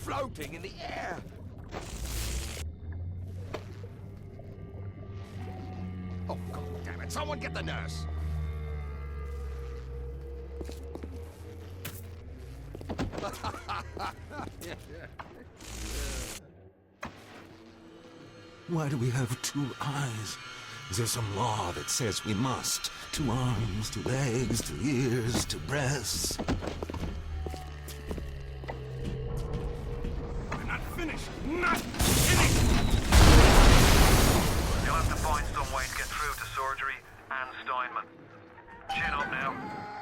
Floating in the air. Oh, God damn it. Someone get the nurse. Why do we have two eyes? Is there some law that says we must? Two arms, two legs, two ears, two breasts. Not finished! You'll have to find some way to get through to surgery and Steinman. Chin up now.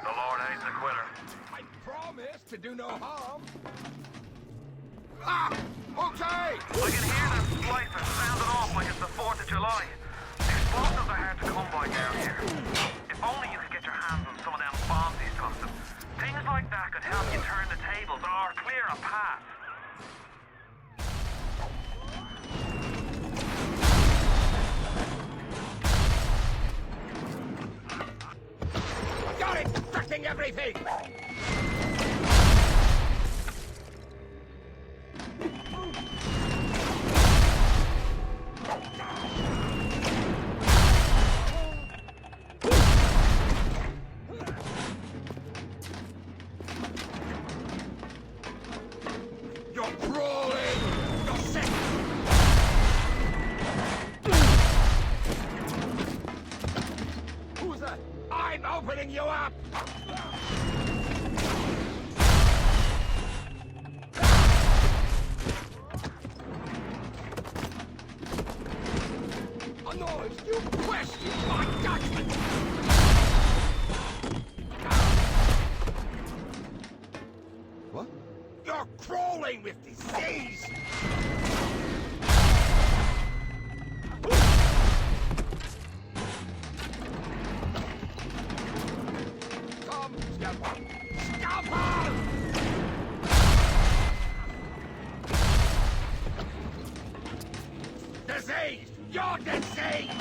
The Lord hates a quitter. I promise to do no harm. Ah! Okay! I can hear them splicers sounding off like it's the 4th of July. Explosives are hard to come by down here. If only you could get your hands on some of them bombs he's tossing. Things like that could help you turn the tables or clear a path. Got it! Tracking everything! You're crawling! You're sick! Who's that? I'm opening you up! A noise! You question my judgment! What? You're crawling with disease! Come, Scalpel! Scalpel! Disease! You're diseased!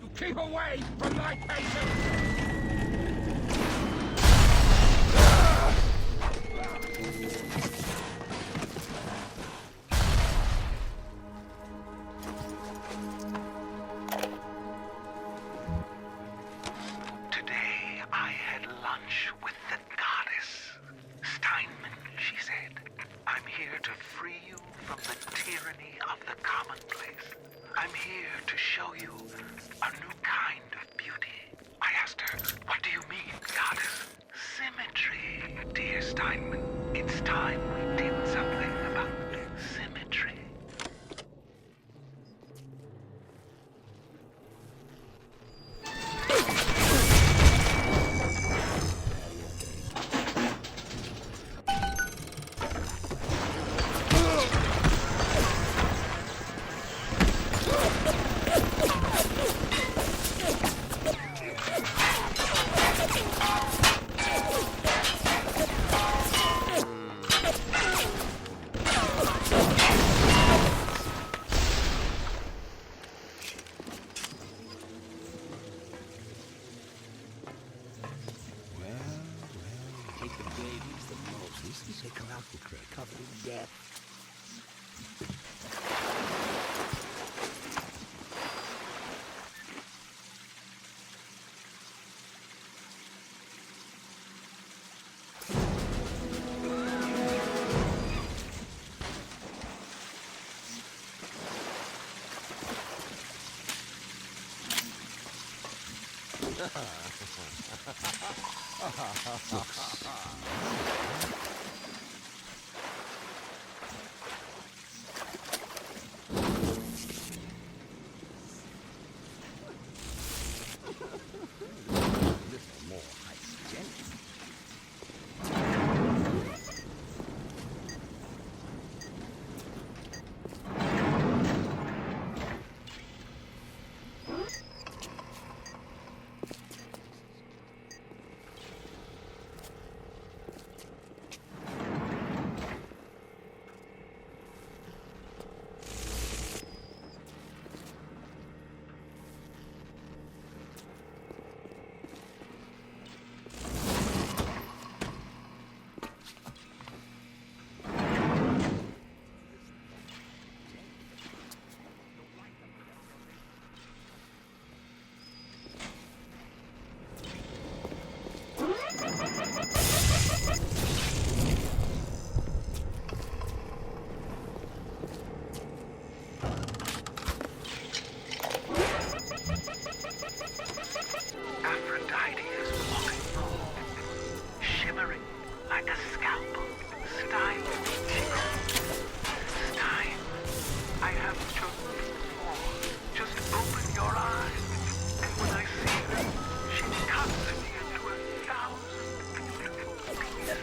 You keep away from my patients! Today I had lunch with the goddess. Steinman, she said, I'm here to free you from the tyranny of the commonplace. I'm here to show you a new kind of beauty. I asked her, what do you mean, goddess? Symmetry, dear Steinman. It's time we did something about symmetry. Covered in death. Aphrodite is walking home, shimmering like a scalpel. Stein, Stein, I have chosen before. Just open your eyes, and when I see her, she cuts me into 1,000 beautiful pieces.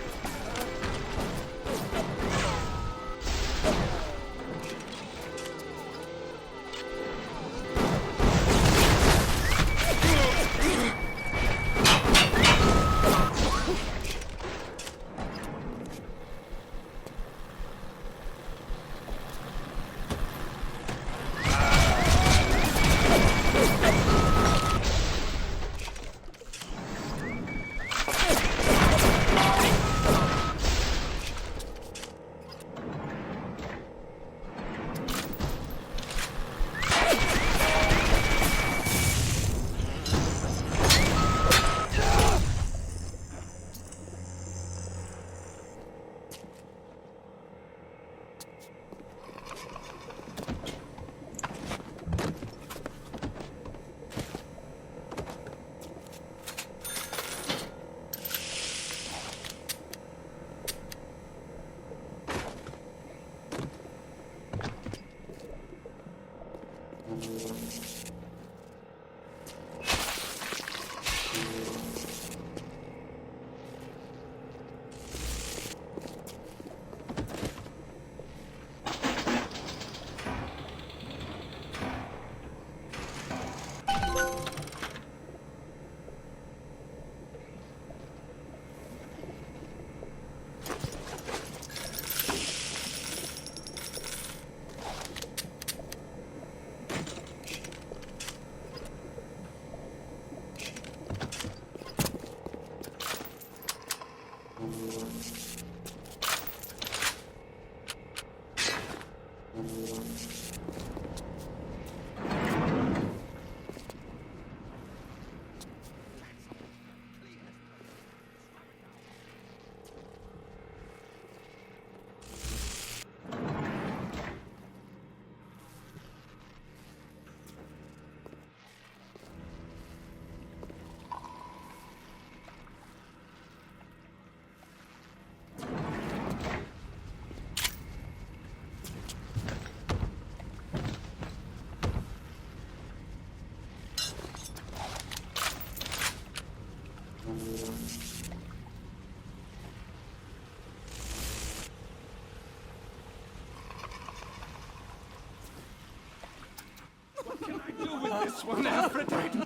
This one, Aphrodite.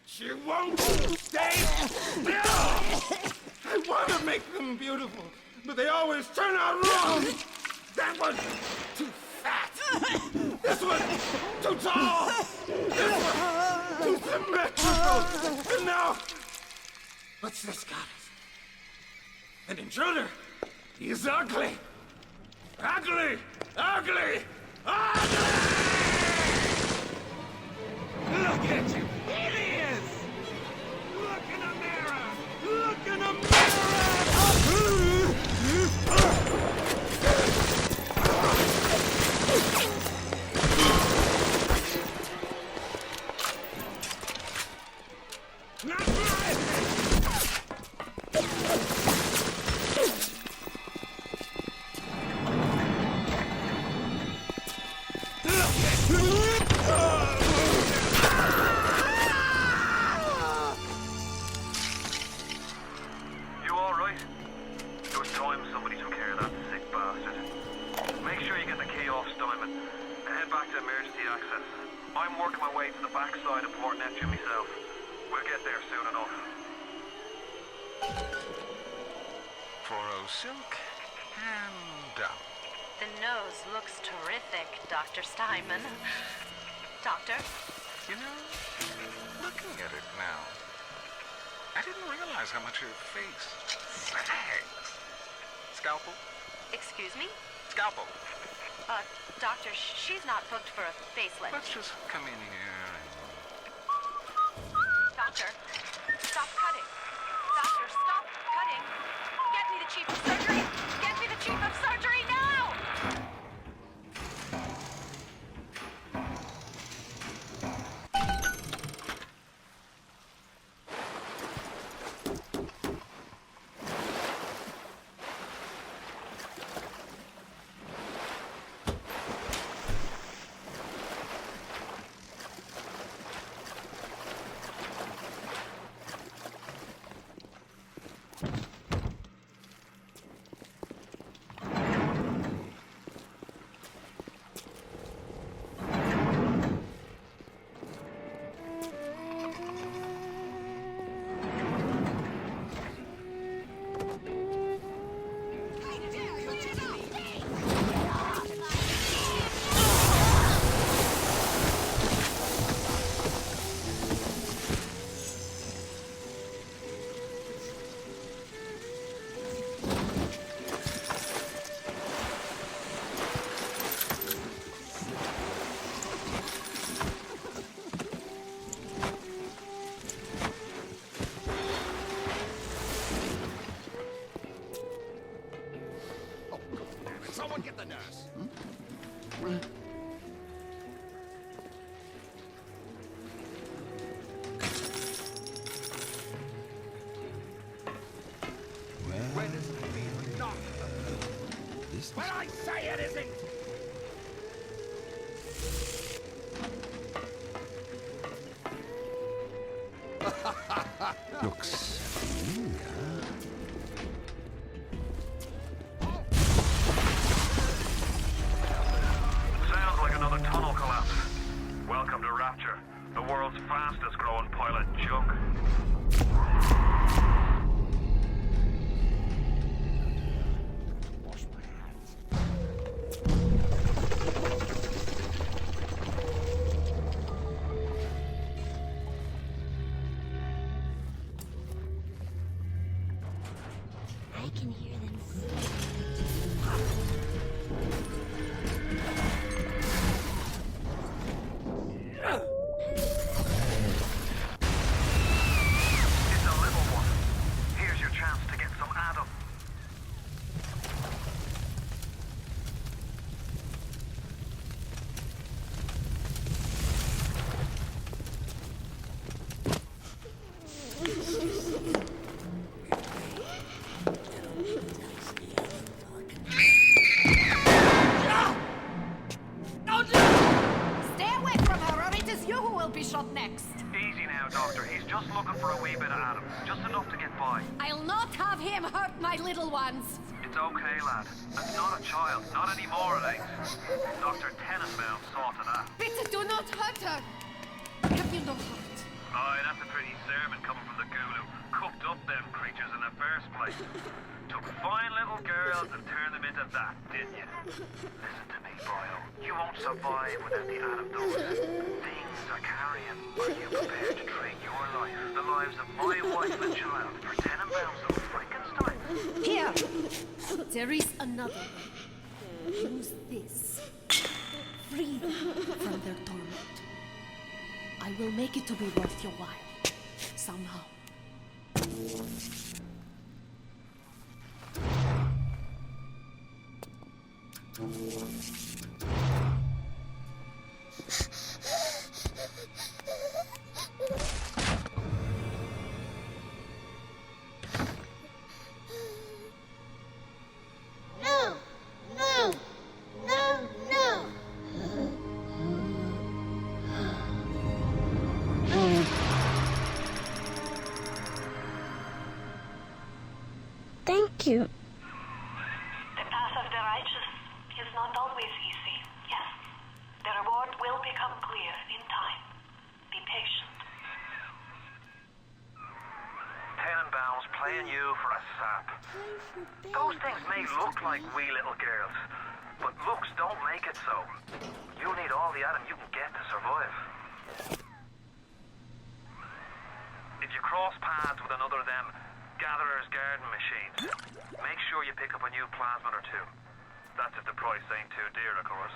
She won't stay still. I want to make them beautiful, but they always turn out wrong. That one's too fat. This one's too tall. This one's too symmetrical. And now, what's this goddess? An intruder. He's ugly. Ugly. Ugly. Ugly! Look at you, hideous! Look in a mirror! Look in a mirror! Not right! 4-0 silk and down. The nose looks terrific, Dr. Steinman. Doctor? You know, looking at it now, I didn't realize how much her face sags. Scalpel? Excuse me? Scalpel. Doctor, she's not booked for a facelift. Let's just come in here and... Doctor, stop cutting. Doctor, stop cutting. Get me the chief of surgery. Get me the chief of surgery now! Someone get the nurse. When is it being done? When I say it isn't! Looks familiar. Sounds like another tunnel collapse. Welcome to Rapture, the world's fastest growing pilot junk. Wash my hands. I can hear them. It's a little one. Here's your chance to get some Adam. Stay away from her, or it is you who will be shot next. Easy now, Doctor. He's just looking for a wee bit of Adam. Just enough to get by. I'll not have him hurt my little ones. It's okay, lad. That's not a child. Not anymore, it ain't. Dr. Tenenbaum saw to that. Peter, do not hurt her. Have you no heart? Aye, that's a pretty sermon coming from the ghoul who cooked up them creatures in the first place. Took fine little girls and turned them into that, didn't you? Listen to me, boyo. You won't survive without the Adam dose. Things are carrying. Are you prepared to trade your life, the lives of my wife and child, for Tenenbaum's little Frankenstein? Here. There is another way. Use this. Free them from their torment. I will make it to be worth your while. Somehow. No! No! No! No! Thank you. The path of the righteous is not always easy, yes. The reward will become clear in time. Be patient. Tenenbaum's playing you for a sap. Those things may look like wee little girls, but looks don't make it so. You need all the Adam you can get to survive. If you cross paths with another of them gatherer's garden machines, make sure you pick up a new plasmid or two. That's if the price ain't too dear, of course.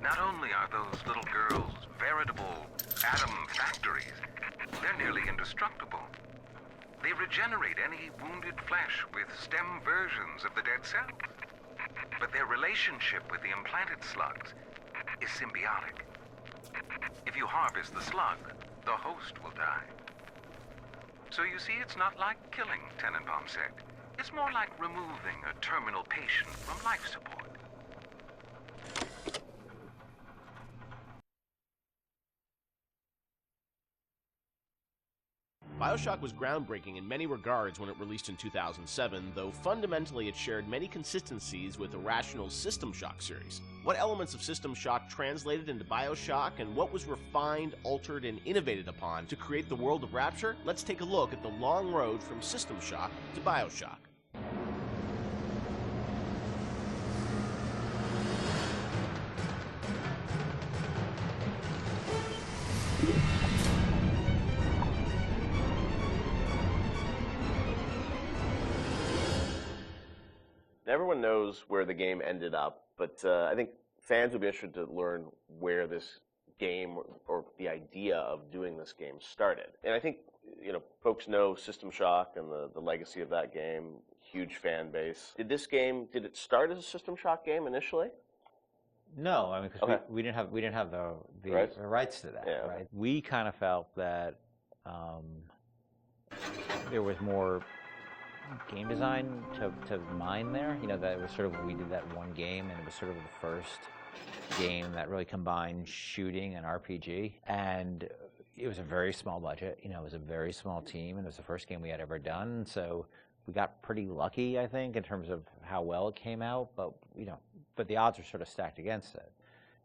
Not only are those little girls veritable atom factories, they're nearly indestructible. They regenerate any wounded flesh with stem versions of the dead cell. But their relationship with the implanted slugs is symbiotic. If you harvest the slug, the host will die. So you see, it's not like killing Tenenbaum said. It's more like removing a terminal patient from life support. Bioshock was groundbreaking in many regards when it released in 2007, though fundamentally it shared many consistencies with Irrational's System Shock series. What elements of System Shock translated into Bioshock, and what was refined, altered, and innovated upon to create the world of Rapture? Let's take a look at the long road from System Shock to Bioshock. Everyone knows where the game ended up, but I think fans would be interested to learn where this game or the idea of doing this game started. And I think, you know, folks know System Shock and the legacy of that game, huge fan base. Did it start as a System Shock game initially? No, I mean, because we didn't have the rights to that, Yeah. right? We kind of felt that there was more game design to mine there. You know, that it was sort of, we did that one game, and it was sort of the first game that really combined shooting and RPG. And it was a very small budget. You know, it was a very small team, and it was the first game we had ever done. So we got pretty lucky, I think, in terms of how well it came out. But but the odds were sort of stacked against it.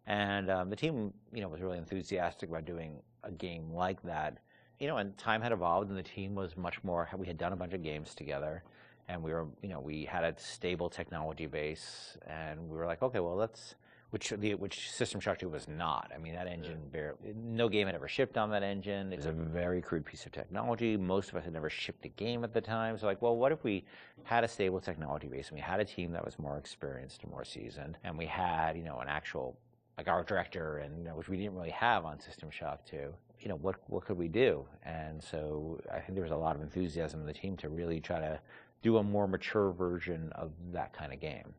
And the team, was really enthusiastic about doing a game like that. And time had evolved, and the team was much more. We had done a bunch of games together, and we had a stable technology base, and we were like, okay, well, which System Shock 2 was not. I mean, that engine, no game had ever shipped on that engine. It was a very crude piece of technology. Most of us had never shipped a game at the time. So like, well, what if we had a stable technology base, and we had a team that was more experienced and more seasoned, and we had, an actual, like our director, and which we didn't really have on System Shock 2. What could we do? And so I think there was a lot of enthusiasm in the team to really try to do a more mature version of that kind of game.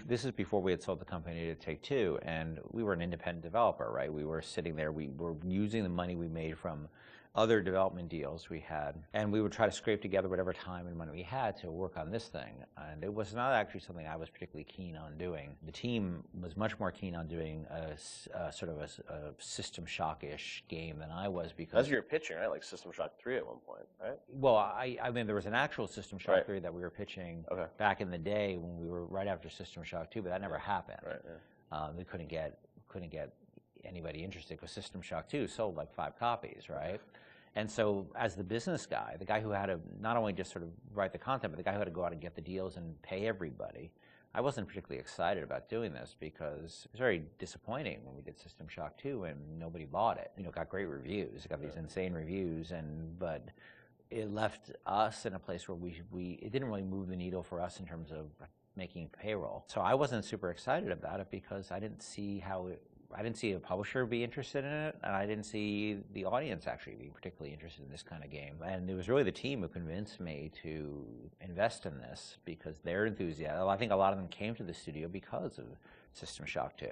This is before we had sold the company to Take-Two, and we were an independent developer, right? We were sitting there, we were using the money we made from other development deals we had, and we would try to scrape together whatever time and money we had to work on this thing. And it was not actually something I was particularly keen on doing. The team was much more keen on doing a sort of a System Shock-ish game than I was, because... That's your pitching, right? Like System Shock 3 at one point, right? Well, I mean, there was an actual System Shock Right. 3 that we were pitching Okay. back in the day when we were right after System Shock 2, but that never happened. Right, yeah. We couldn't get anybody interested because System Shock 2 sold like 5 copies, right? And so as the business guy, the guy who had to not only just sort of write the content, but the guy who had to go out and get the deals and pay everybody, I wasn't particularly excited about doing this because it was very disappointing when we did System Shock 2 and nobody bought it. You know, it got great reviews. It got these insane reviews, but it left us in a place where it didn't really move the needle for us in terms of making payroll. So I wasn't super excited about it because I didn't see I didn't see a publisher be interested in it, and I didn't see the audience actually be particularly interested in this kind of game. And it was really the team who convinced me to invest in this because their enthusiasm. I think a lot of them came to the studio because of System Shock 2.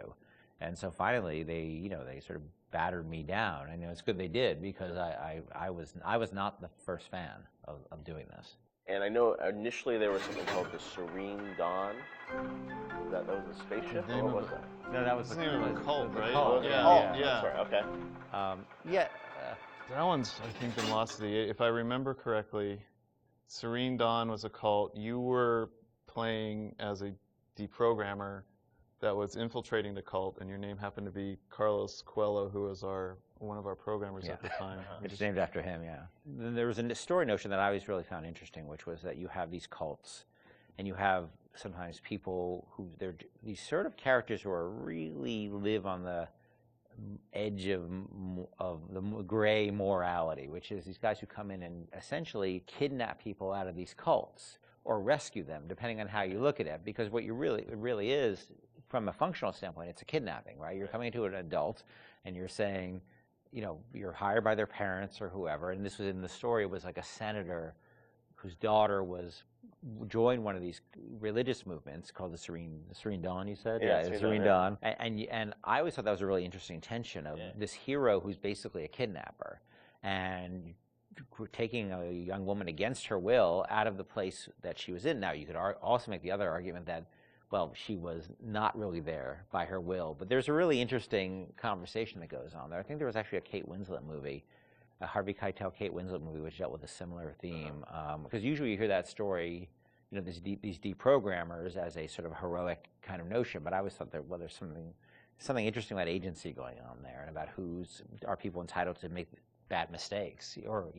And so finally they sort of battered me down, and it's good they did because I was not the first fan of doing this. And I know initially there was something called the Serene Dawn. That was a spaceship, or what was that? No, that was the name of a cult, right? Oh, Yeah, cult. yeah. That's right, okay. That one's, I think, been lost to the... If I remember correctly, Serene Dawn was a cult. You were playing as a deprogrammer that was infiltrating the cult, and your name happened to be Carlos Coelho, who was one of our programmers at the time. It's named after him, yeah. Then there was a story notion that I always really found interesting, which was that you have these cults, and you have sometimes people who they're these sort of characters who are really live on the edge of the gray morality, which is these guys who come in and essentially kidnap people out of these cults or rescue them, depending on how you look at it. Because what it really is, from a functional standpoint, it's a kidnapping, right? You're coming to an adult and you're saying, you're hired by their parents or whoever, and this was in the story, it was like a senator whose daughter joined one of these religious movements called the Serene Dawn, you said? Yeah, the Serene Dawn. And I always thought that was a really interesting tension of this hero who's basically a kidnapper and taking a young woman against her will out of the place that she was in. Now, you could also make the other argument that, well, she was not really there by her will. But there's a really interesting conversation that goes on there. I think there was actually a Kate Winslet movie, a Harvey Keitel Kate Winslet movie, which dealt with a similar theme. Because usually you hear that story, these deprogrammers as a sort of heroic kind of notion. But I always thought that, well, there's something interesting about agency going on there, and about are people entitled to make bad mistakes, or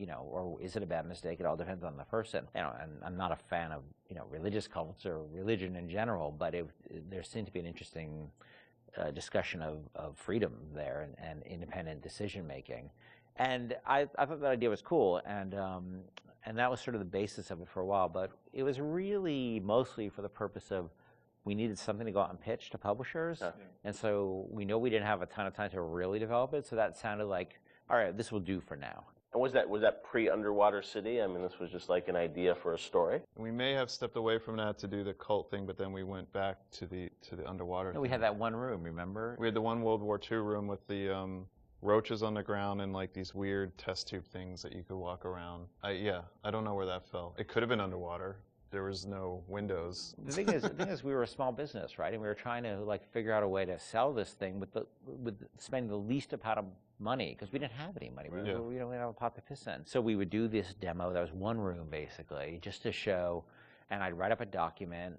is it a bad mistake? It all depends on the person. And I'm not a fan of religious cults or religion in general, but there seemed to be an interesting discussion of freedom there and independent decision making. And I thought that idea was cool, and that was sort of the basis of it for a while. But it was really mostly for the purpose of we needed something to go out and pitch to publishers, and so we didn't have a ton of time to really develop it. So that sounded like, all right, this will do for now. And was that pre-Underwater City? I mean, this was just like an idea for a story? We may have stepped away from that to do the cult thing, but then we went back to the underwater thing. We had that one room, remember? We had the one World War II room with the roaches on the ground and like these weird test tube things that you could walk around. I don't know where that fell. It could have been underwater. There was no windows. The thing is, we were a small business, right? And we were trying to figure out a way to sell this thing with spending the least amount of money, because we didn't have any money. We didn't have a pot to piss in. So we would do this demo. That was one room basically, just to show. And I'd write up a document,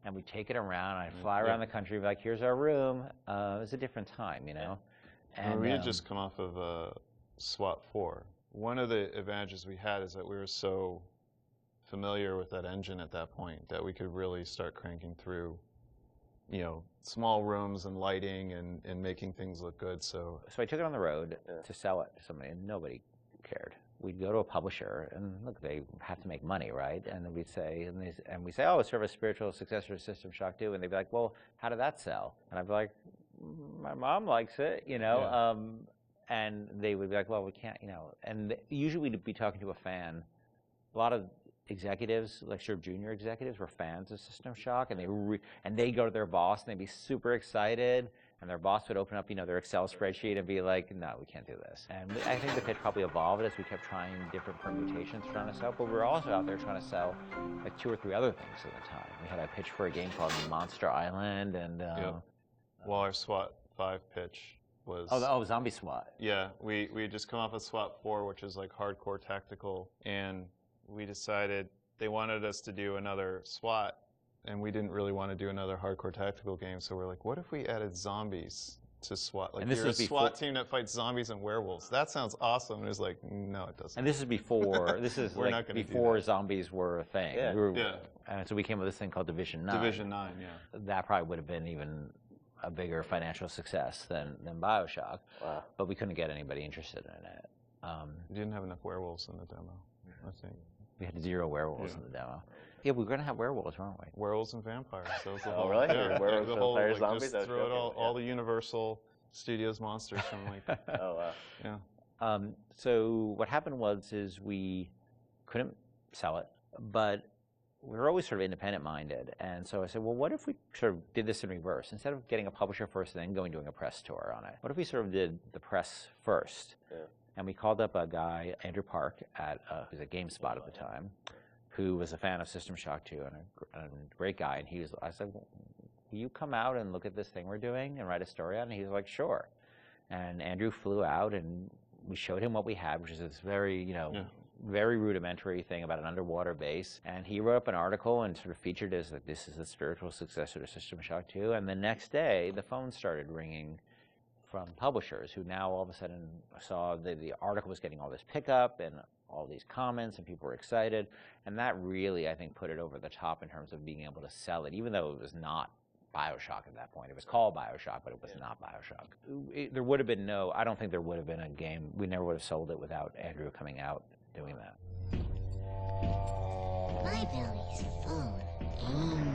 and we'd take it around. I'd fly around the country, be like, "Here's our room." It was a different time, And we had just come off of SWAT 4. One of the advantages we had is that we were so familiar with that engine at that point that we could really start cranking through, small rooms and lighting and making things look good. So I took it on the road to sell it to somebody, and nobody cared. We'd go to a publisher, and look, they have to make money, right? And we'd say, oh, it's sort of a spiritual successor to System Shock 2, and they'd be like, well, how did that sell? And I'd be like, my mom likes it, and they would be like, well, we can't, and usually we'd be talking to a fan. A lot of executives, like sort of junior executives, were fans of System Shock, and they go to their boss and they'd be super excited, and their boss would open up, their Excel spreadsheet and be like, no, we can't do this. And I think the pitch probably evolved as we kept trying different permutations trying to sell, but we were also out there trying to sell like 2 or 3 other things at the time. We had a pitch for a game called Monster Island, and well, our SWAT 5 pitch was... Zombie SWAT. Yeah, we had just come off of SWAT 4, which is like hardcore tactical, and we decided they wanted us to do another SWAT, and we didn't really want to do another hardcore tactical game, so we're like, what if we added zombies to SWAT? Like, you're a SWAT team that fights zombies and werewolves. That sounds awesome. And it was like, no, it doesn't. And this is before, like before zombies were a thing. Yeah. And so we came with this thing called Division 9. Division 9, yeah. That probably would have been even a bigger financial success than Bioshock. Wow. But we couldn't get anybody interested in it. We didn't have enough werewolves in the demo, I think. We had 0 werewolves in the demo. Yeah, we were going to have werewolves, weren't we? Werewolves and vampires. So was the Oh, really? Yeah, Werewolves, the whole, vampires, like, zombies? just throw it all the Universal Studios monsters from like... Oh, wow. Yeah. So what happened is we couldn't sell it, but we were always sort of independent-minded. And so I said, well, what if we sort of did this in reverse? Instead of getting a publisher first and then doing a press tour on it, what if we sort of did the press first? Yeah. And we called up a guy, Andrew Park, who was at GameSpot at the time, who was a fan of System Shock 2 and a great guy. And I said, well, will you come out and look at this thing we're doing and write a story on it? And he was like, sure. And Andrew flew out, and we showed him what we had, which is this very, very rudimentary thing about an underwater base. And he wrote up an article and sort of featured as like, this is the spiritual successor to System Shock 2. And the next day, the phone started ringing from publishers who now all of a sudden saw the article was getting all this pickup and all these comments, and people were excited. And that really, I think, put it over the top in terms of being able to sell it, even though it was not Bioshock at that point. It was called Bioshock, but it was not Bioshock. There would have been I don't think there would have been a game. We never would have sold it without Andrew coming out doing that. My belly's full of games.